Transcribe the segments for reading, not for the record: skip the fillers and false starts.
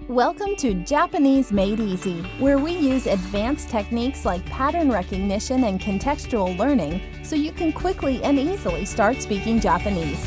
Welcome to Japanese Made Easy, where we use advanced techniques like pattern recognition and contextual learning so you can quickly and easily start speaking Japanese.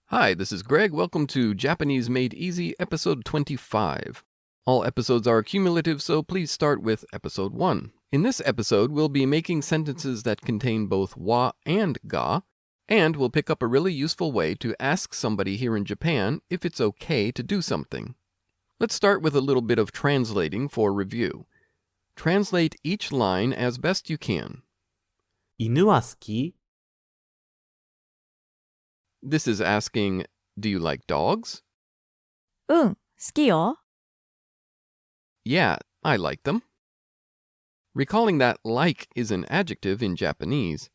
Hi, this is Greg. Welcome to Japanese Made Easy, episode 25. All episodes are cumulative, so please start with episode 1. In this episode, we'll be making sentences that contain both wa and ga, and we'll pick up a really useful way to ask somebody here in Japan if it's okay to do something. Let's start with a little bit of translating for review. Translate each line as best you can. 犬は好き? This is asking, do you like dogs? うん、好きよ。 Yeah, I like them. Recalling that like is an adjective in Japanese,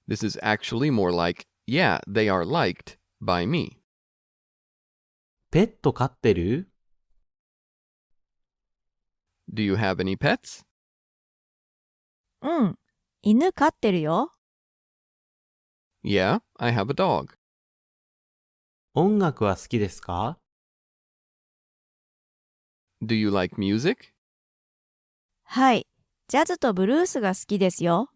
this is actually more like, yeah, they are liked by me. ペット飼ってる? Do you have any pets? うん、犬飼ってるよ。 Yeah, I have a dog. 音楽は好きですか? Do you like music? はい、ジャズとブルースが好きですよ。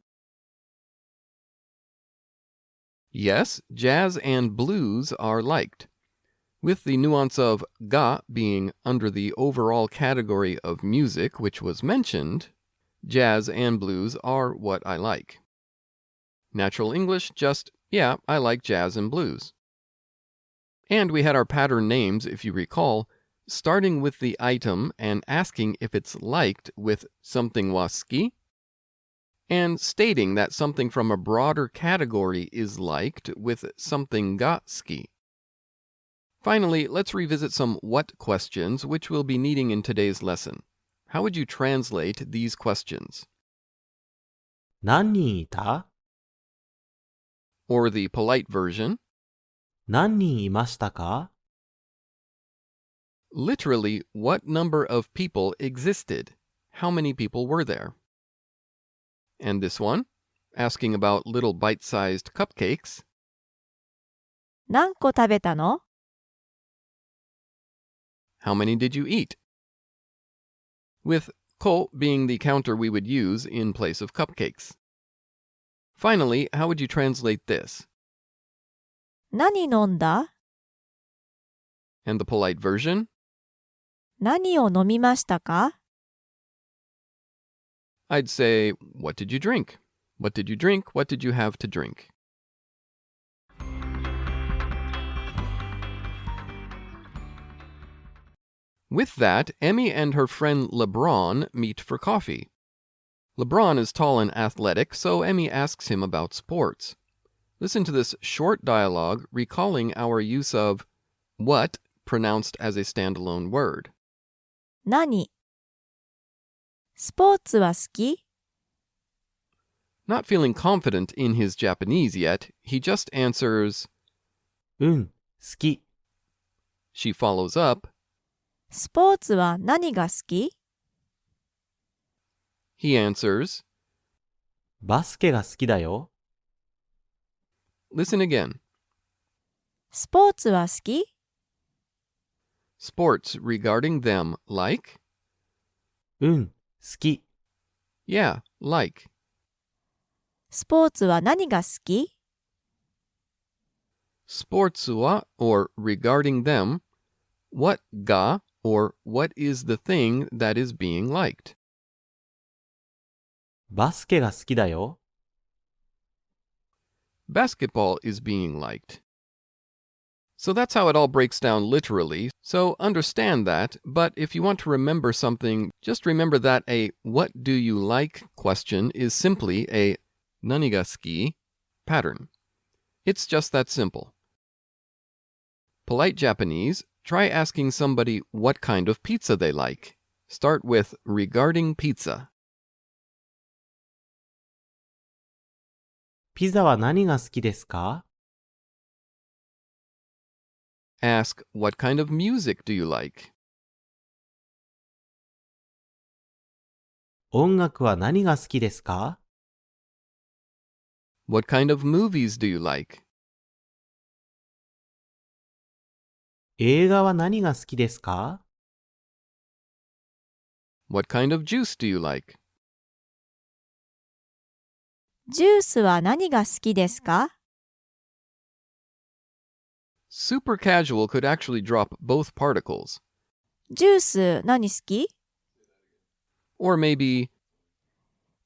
Yes, jazz and blues are liked, with the nuance of ga being under the overall category of music which was mentioned. Jazz and blues are what I like. Natural English, just, yeah, I like jazz and blues. And we had our pattern names, if you recall, starting with the item and asking if it's liked with something wa suki, and stating that something from a broader category is liked with something ga suki. Finally, let's revisit some what questions which we'll be needing in today's lesson. How would you translate these questions? 何人いた? Or the polite version, 何人いましたか? literally, what number of people existed? How many people were there? And this one, asking about little bite-sized cupcakes, 何個食べたの? how many did you eat? With ko being the counter we would use in place of cupcakes. Finally, how would you translate this? 何飲んだ? And the polite version? 何を飲みましたか? I'd say, what did you drink? What did you drink? What did you have to drink? With that, Emmy and her friend LeBron meet for coffee. LeBron is tall and athletic, so Emmy asks him about sports. Listen to this short dialogue recalling our use of what pronounced as a standalone word. 何? スポーツは好き? Not feeling confident in his Japanese yet, he just answers, うん、好き. she follows up, スポーツは何が好き? he answers, バスケが好きだよ. listen again. スポーツは好き? Sports regarding them like? うん、好き. Yeah, like. スポーツは何が好き? Sports wa, or regarding them, what ga, or what is the thing that is being liked? バスケが好きだよ. Basketball is being liked. So that's how it all breaks down literally. So understand that, but if you want to remember something, just remember that a what do you like question is simply a nani ga suki pattern. It's just that simple. Polite Japanese, try asking somebody what kind of pizza they like. Start with regarding pizza. ピザは何が好きですか? Ask, what kind of music do you like? 音楽は何が好きですか? What kind of movies do you like? 映画は何が好きですか？ What kind of juice do you like? ジュースは何が好きですか？ Super casual could actually drop both particles. ジュース何好き？ Or maybe,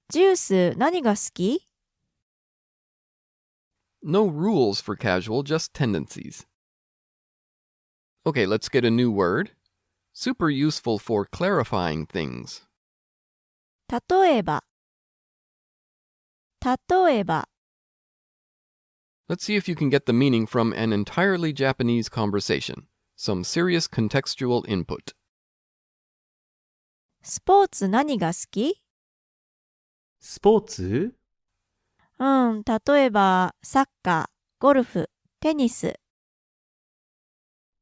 ジュース何が好き？ no rules for casual, just tendencies. Okay, let's get a new word. Super useful for clarifying things. 例えば。例えば。 Let's see if you can get the meaning from an entirely Japanese conversation. Some serious contextual input. スポーツ何が好き？スポーツ？例えば、サッカー、ゴルフ、テニス。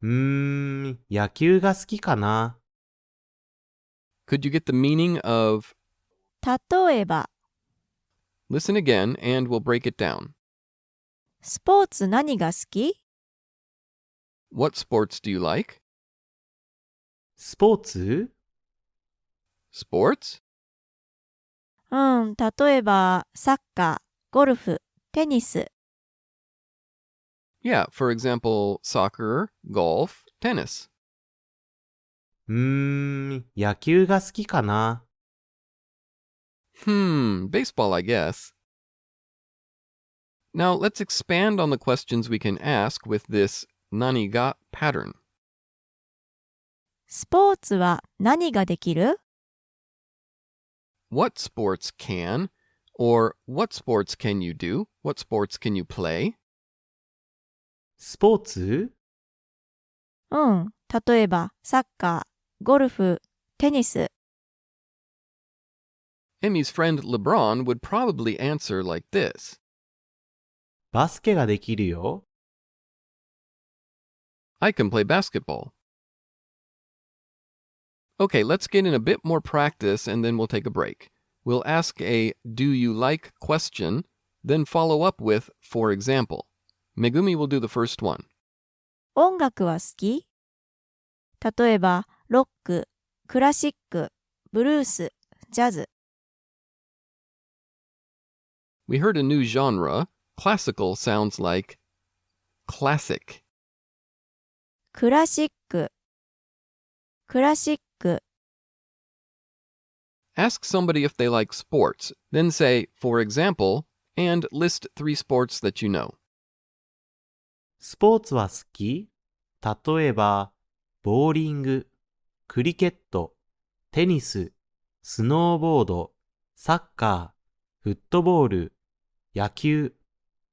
野球が好きかな。Could you get the meaning of... 例えば、 Listen again and we'll break it down. スポーツ何が好き？ What sports do you like? スポーツ？ Sports? 例えば、サッカー、ゴルフ、テニス。 Yeah, for example, soccer, golf, tennis. 野球が好きかな。Baseball, I guess. Now, let's expand on the questions we can ask with this nani ga pattern. スポーツは何ができる？ What sports can, or what sports can you do? What sports can you play? スポーツ？例えば、サッカー、ゴルフ、テニス。 Emmy's friend LeBron would probably answer like this. バスケができるよ。I can play basketball. Okay, let's get in a bit more practice and then we'll take a break. We'll ask a do you like question, then follow up with for example. Megumi will do the first one. 音楽は好き？例えば、ロック、クラシック、ブルース、ジャズ。 We heard a new genre. Classical sounds like classic. クラシック、クラシック。 Ask somebody if they like sports, then say, for example, and list 3 sports that you know. スポーツは好き？例えば、ボーリング、クリケット、テニス、スノーボード、サッカー、フットボール、野球、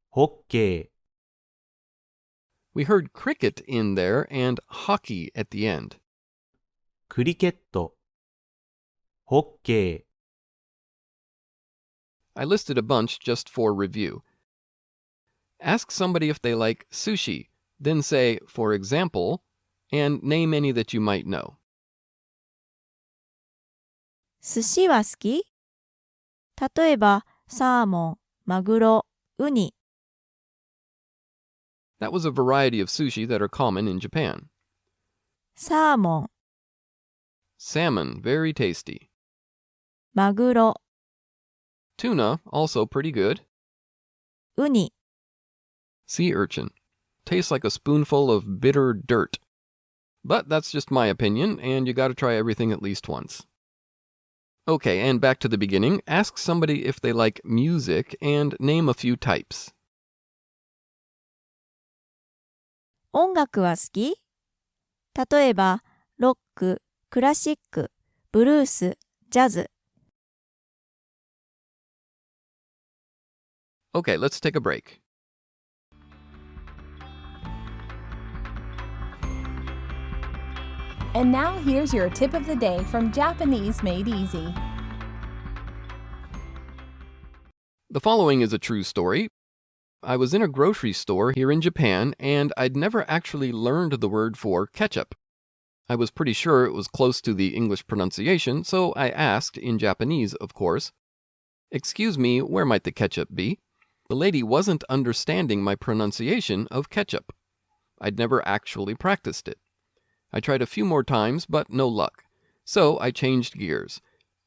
ホッケー。 We heard cricket in there and hockey at the end. クリケット、ホッケー。 I listed a bunch just for review. Ask somebody if they like sushi, then say, for example, and name any that you might know. 寿司は好き？例えば、サーモン、マグロ、ウニ。 That was a variety of sushi that are common in Japan. サーモン、 Salmon, very tasty. マグロ、 Tuna, also pretty good. ウニ。 Sea urchin. Tastes like a spoonful of bitter dirt. But that's just my opinion, and you gotta try everything at least once. Okay, and back to the beginning. Ask somebody if they like music and name a few types. 音楽は好き？例えば、ロック、クラシック、ブルース、ジャズ。 Okay, let's take a break. And now here's your tip of the day from Japanese Made Easy. The following is a true story. I was in a grocery store here in Japan, and I'd never actually learned the word for ketchup. I was pretty sure it was close to the English pronunciation, so I asked, in Japanese, of course, "Excuse me, where might the ketchup be?" The lady wasn't understanding my pronunciation of ketchup. I'd never actually practiced it. I tried a few more times, but no luck. So I changed gears.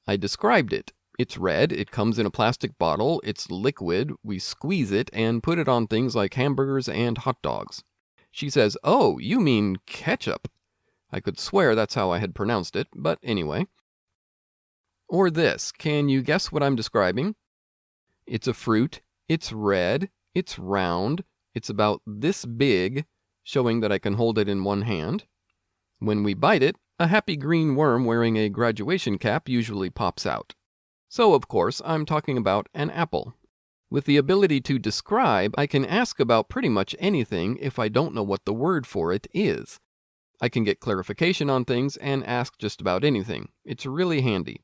I described it. It's red, it comes in a plastic bottle, it's liquid, we squeeze it and put it on things like hamburgers and hot dogs. She says, "Oh, you mean ketchup." I could swear that's how I had pronounced it, but anyway. Or this, can you guess what I'm describing? It's a fruit, it's red, it's round, it's about this big, showing that I can hold it in one hand. When we bite it, a happy green worm wearing a graduation cap usually pops out. So, of course, I'm talking about an apple. With the ability to describe, I can ask about pretty much anything if I don't know what the word for it is. I can get clarification on things and ask just about anything. It's really handy.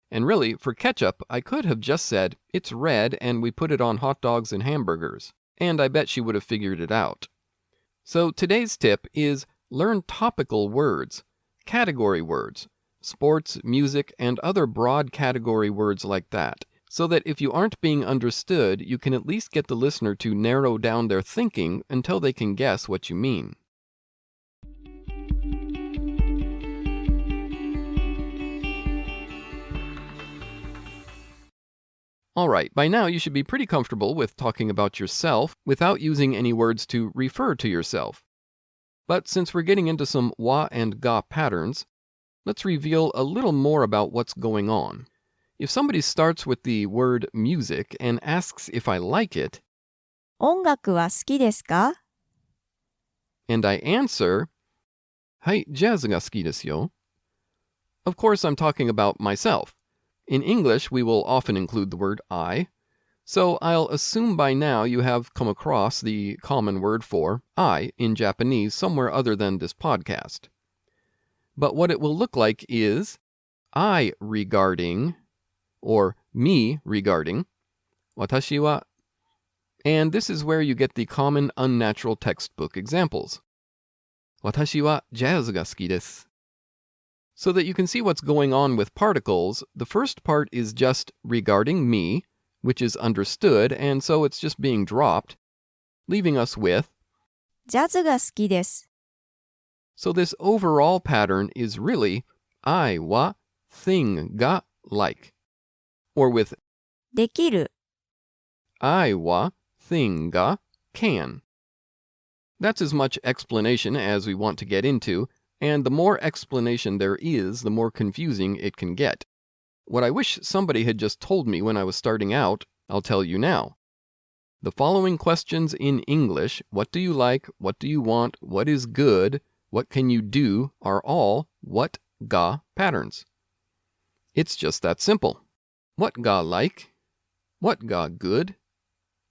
And really, for ketchup, I could have just said, "It's red and we put it on hot dogs and hamburgers." And I bet she would have figured it out. So today's tip is learn topical words, category words, sports, music, and other broad category words like that, so that if you aren't being understood, you can at least get the listener to narrow down their thinking until they can guess what you mean. Alright, by now you should be pretty comfortable with talking about yourself without using any words to refer to yourself. But since we're getting into some wa and ga patterns, let's reveal a little more about what's going on. If somebody starts with the word music and asks if I like it, 音楽は好きですか? and I answer, はい、ジャズが好きですよ. Of course, I'm talking about myself. In English, we will often include the word I. So I'll assume by now you have come across the common word for I in Japanese somewhere other than this podcast. But what it will look like is I regarding, or me regarding, 私は, and this is where you get the common unnatural textbook examples. 私はジャズが好きです. So that you can see what's going on with particles, the first part is just regarding me, which is understood, and so it's just being dropped, leaving us with ジャズが好きです. So this overall pattern is really I wa thing ga like, or with できる. I wa thing ga can. That's as much explanation as we want to get into, and the more explanation there is, the more confusing it can get. What I wish somebody had just told me when I was starting out, I'll tell you now. The following questions in English, what do you like, what do you want, what is good, what can you do, are all what ga patterns. It's just that simple. What ga like? What ga good?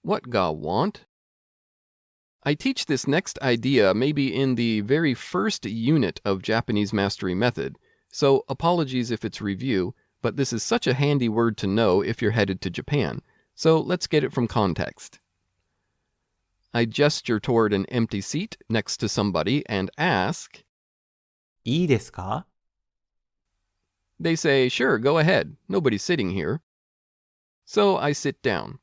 What ga want? I teach this next idea maybe in the very first unit of Japanese Mastery Method, so apologies if it's review, but this is such a handy word to know if you're headed to Japan. So let's get it from context. I gesture toward an empty seat next to somebody and ask, いいですか? They say, "Sure, go ahead. Nobody's sitting here." So I sit down.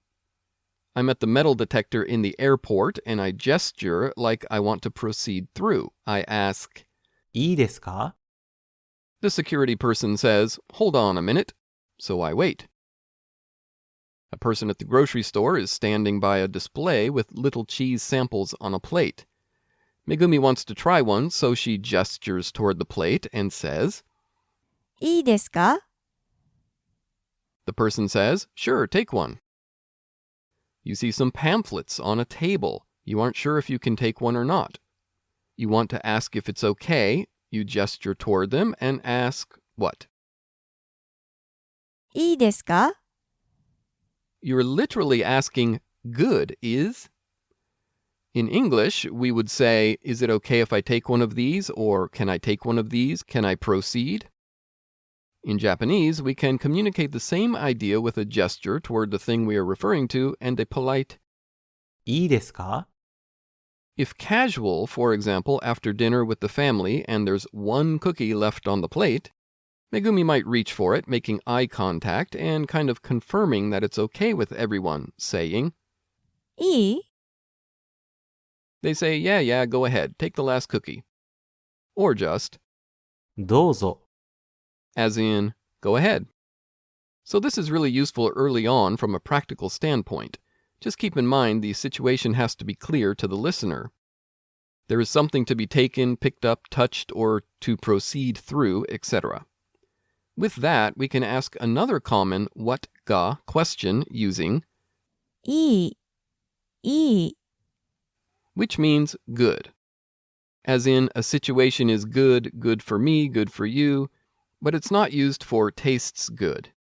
I'm at the metal detector in the airport and I gesture like I want to proceed through. I ask, いいですか? The security person says, "Hold on a minute." So I wait. A person at the grocery store is standing by a display with little cheese samples on a plate. Megumi wants to try one, so she gestures toward the plate and says, いいですか? The person says, "Sure, take one." You see some pamphlets on a table. You aren't sure if you can take one or not. You want to ask if it's okay. You gesture toward them and ask, what? いいですか? You're literally asking, good is? In English, we would say, is it okay if I take one of these? Or can I take one of these? Can I proceed? In Japanese, we can communicate the same idea with a gesture toward the thing we are referring to and a polite いいですか? If casual, for example, after dinner with the family and there's one cookie left on the plate, Megumi might reach for it, making eye contact and kind of confirming that it's okay with everyone, saying, いい They say, yeah, go ahead, take the last cookie. Or just, どうぞ。 as in, go ahead. So this is really useful early on from a practical standpoint. Just keep in mind the situation has to be clear to the listener. There is something to be taken, picked up, touched, or to proceed through, etc. With that, we can ask another common what ga question using いい、いい、 which means good. As in, a situation is good, good for me, good for you, but it's not used for tastes good.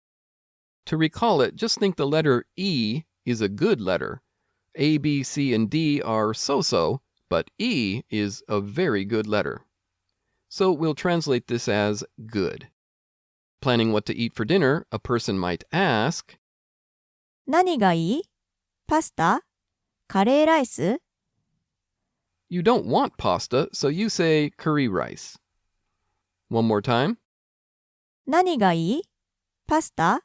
To recall it, just think the letter E is a good letter. A, B, C, and D are so-so, but E is a very good letter. So we'll translate this as good. Planning what to eat for dinner, a person might ask, 何がいいパスタカレーライス You don't want pasta, so you say curry rice. One more time. 何がいいパスタ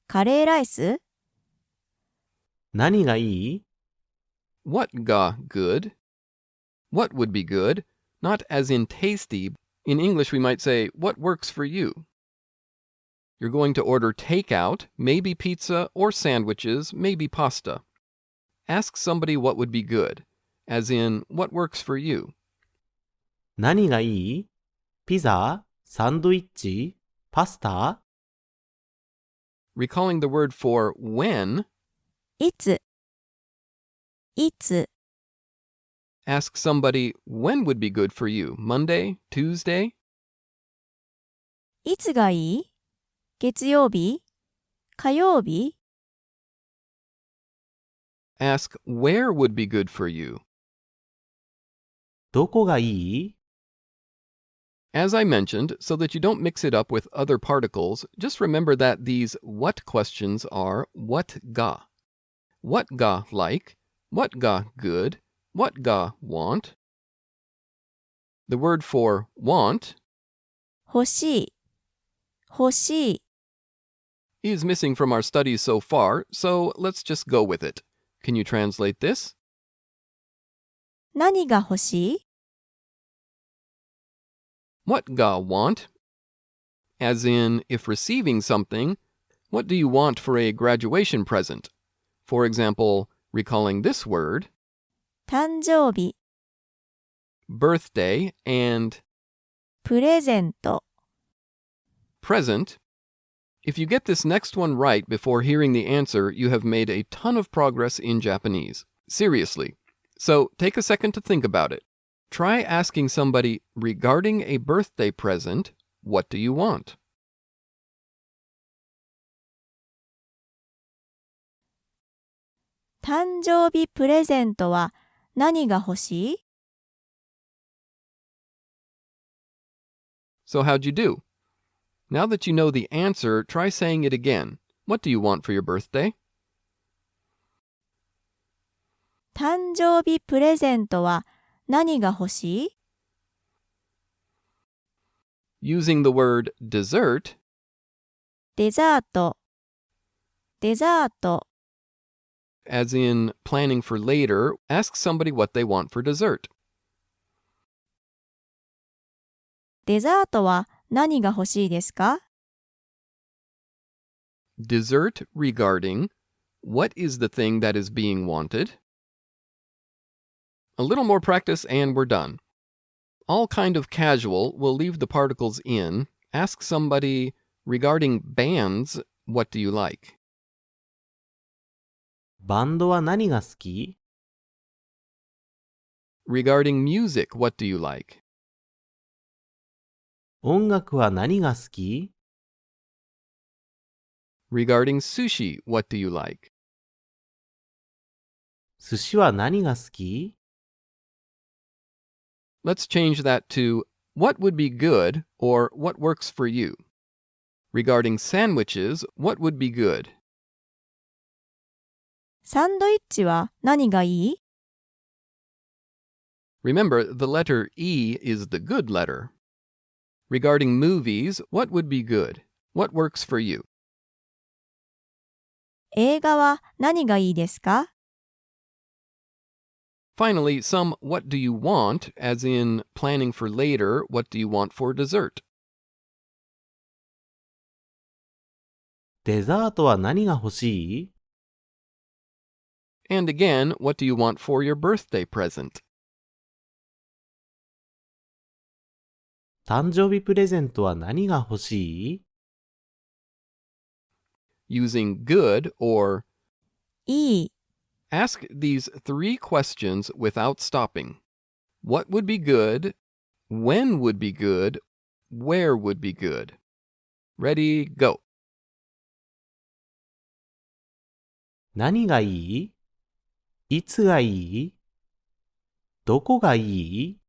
カレーライス何がいい What ga good? What would be good? Not as in tasty. In English, we might say, what works for you? You're going to order takeout, maybe pizza or sandwiches, maybe pasta. Ask somebody what would be good, as in, what works for you? 何がいいピザサンドイッチパスタ Recalling the word for when, いついつ ask somebody when would be good for you, Monday, Tuesday? いつがいい月曜日火曜日 Ask where would be good for you. どこがいい As I mentioned, so that you don't mix it up with other particles, just remember that these what questions are what ga. What ga like, what ga good, what ga want. The word for want 欲しい欲しい is missing from our studies so far, so let's just go with it. Can you translate this? 何が欲しい What ga want? As in, if receiving something, what do you want for a graduation present? For example, recalling this word, 誕生日 birthday and プレゼント present. If you get this next one right before hearing the answer, you have made a ton of progress in Japanese. Seriously. So take a second to think about it. Try asking somebody regarding a birthday present, what do you want? 誕生日プレゼントは何が欲しい So how'd you do? Now that you know the answer, try saying it again. What do you want for your birthday? 誕生日プレゼントは何が欲しい Using the word dessert, デザートデザート as in planning for later, ask somebody what they want for dessert. デザートは何が欲しいですか Dessert regarding what is the thing that is being wanted. A little more practice and we're done. All kind of casual, we'll leave the particles in. Ask somebody regarding bands, what do you like? バンドは何が好き Regarding music, what do you like? 音楽は何が好き Regarding sushi, what do you like? 寿司は何が好き Let's change that to what would be good or what works for you. Regarding sandwiches, what would be good? サンドイッチは何がいい Remember, the letter E is the good letter. Regarding movies, what would be good? What works for you? 映画は何がいいですか Finally, some what do you want, as in planning for later, what do you want for dessert? デザートは何が欲しい？ And again, what do you want for your birthday present? 誕生日プレゼントは何が欲しい？ Using good or いい、 ask these 3 questions without stopping. What would be good? When would be good? Where would be good? Ready, go. 何がいい？いつがいい？どこがいい？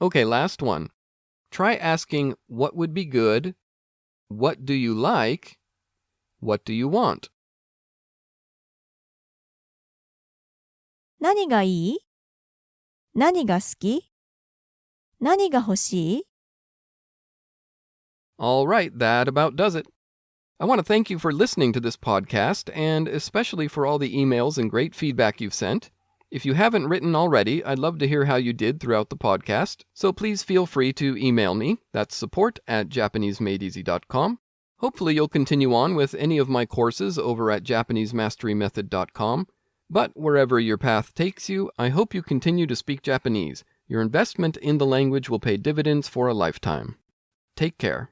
Okay, last one. Try asking what would be good? What do you like? What do you want? 何がいい？何が好き？何が欲しい？ All right, that about does it. I want to thank you for listening to this podcast, and especially for all the emails and great feedback you've sent. If you haven't written already, I'd love to hear how you did throughout the podcast, so please feel free to email me. That's support@JapaneseMadeEasy.com. Hopefully you'll continue on with any of my courses over at JapaneseMasteryMethod.com. But wherever your path takes you, I hope you continue to speak Japanese. Your investment in the language will pay dividends for a lifetime. Take care.